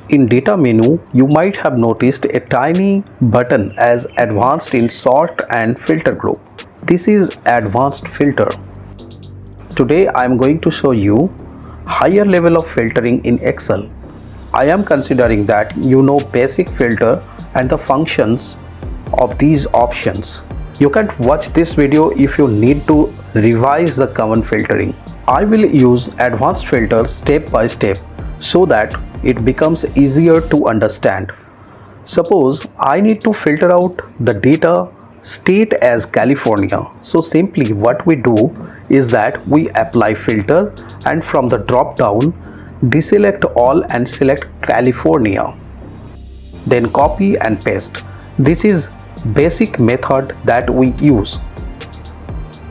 In data menu, you might have noticed a tiny button as advanced in sort and filter group. This is advanced filter. Today I am going to show you higher level of filtering in Excel. I am considering that you know basic filter and the functions of these options. You can watch this video if you need to revise the common filtering. I will use advanced filter step by step so that it becomes easier to understand. Suppose I need to filter out the data state as California. So simply what we do is that we apply filter and from the drop down deselect all and select California. Then copy and paste. This is basic method that we use.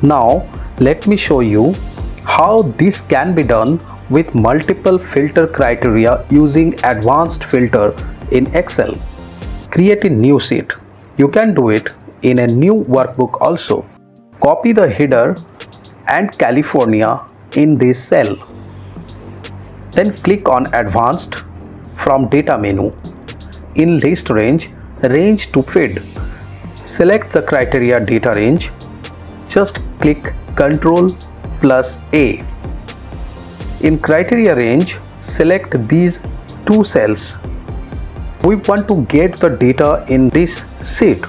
Now let me show you how this can be done with multiple filter criteria using advanced filter in Excel. Create a new sheet. You can do it in a new workbook also. Copy the header and California in this cell. Then click on Advanced from Data menu. In List Range, Range to Feed. Select the criteria data range. Just click Ctrl plus A. In criteria range, select these two cells. We want to get the data in this sheet.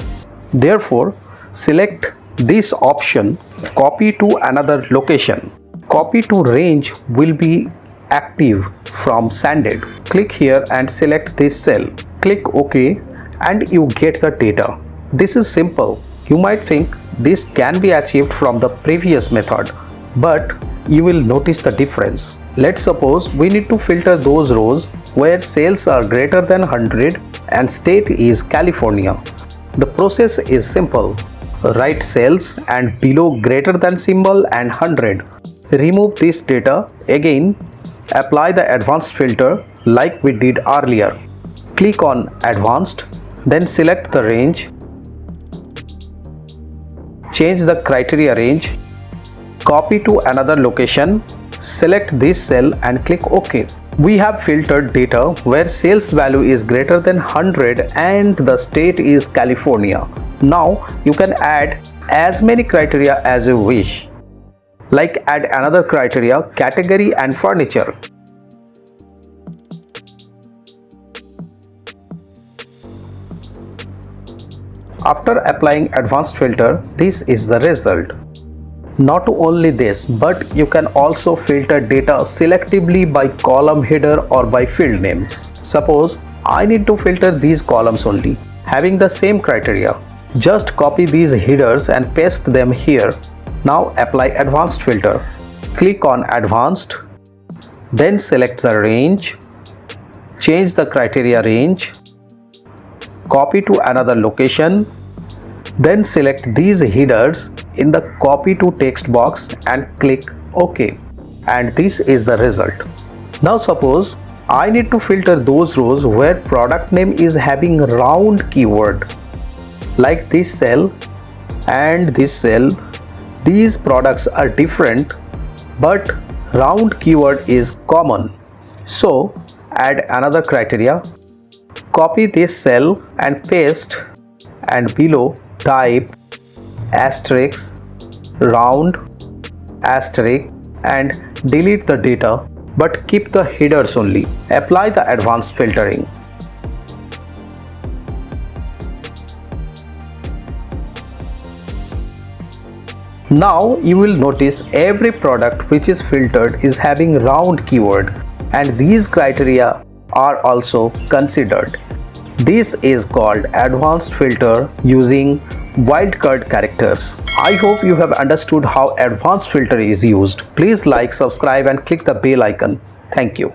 Therefore, select this option, copy to another location. Copy to range will be active from sanded. Click here and select this cell. Click OK and you get the data. This is simple. You might think this can be achieved from the previous method, but you will notice the difference. Let's suppose we need to filter those rows where sales are greater than 100 and state is California. The process is simple. Write sales and below greater than symbol and 100. Remove this data. Again, apply the advanced filter like we did earlier. Click on Advanced, then select the range. Change the criteria range. Copy to another location. Select this cell and click OK. We have filtered data where sales value is greater than 100 and the state is California. Now you can add as many criteria as you wish. Like add another criteria, category and furniture. After applying advanced filter, this is the result. Not only this, but you can also filter data selectively by column header or by field names. Suppose I need to filter these columns only, having the same criteria. Just copy these headers and paste them here. Now apply advanced filter. Click on Advanced, then select the range, change the criteria range, copy to another location, then select these headers in the copy to text box and click OK. And this is the result. Now suppose I need to filter those rows where product name is having round keyword. Like this cell and this cell. These products are different, but round keyword is common. So add another criteria. Copy this cell and paste, and below type asterisk round asterisk and delete the data, but keep the headers only. Apply the advanced filtering. Now you will notice every product which is filtered is having round keyword, and these criteria are also considered. This is called advanced filter using wildcard characters. I hope you have understood how advanced filter is used. Please like, subscribe and click the bell icon. Thank you.